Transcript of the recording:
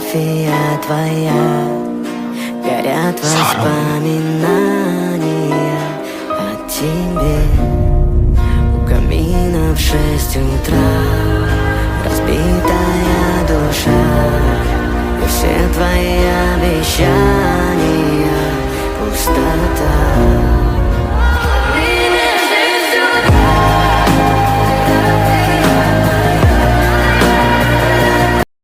фотография твоя, горят воспоминания о тебе. У камина в 6 утра разбитая душа, и все твои обещания пустота.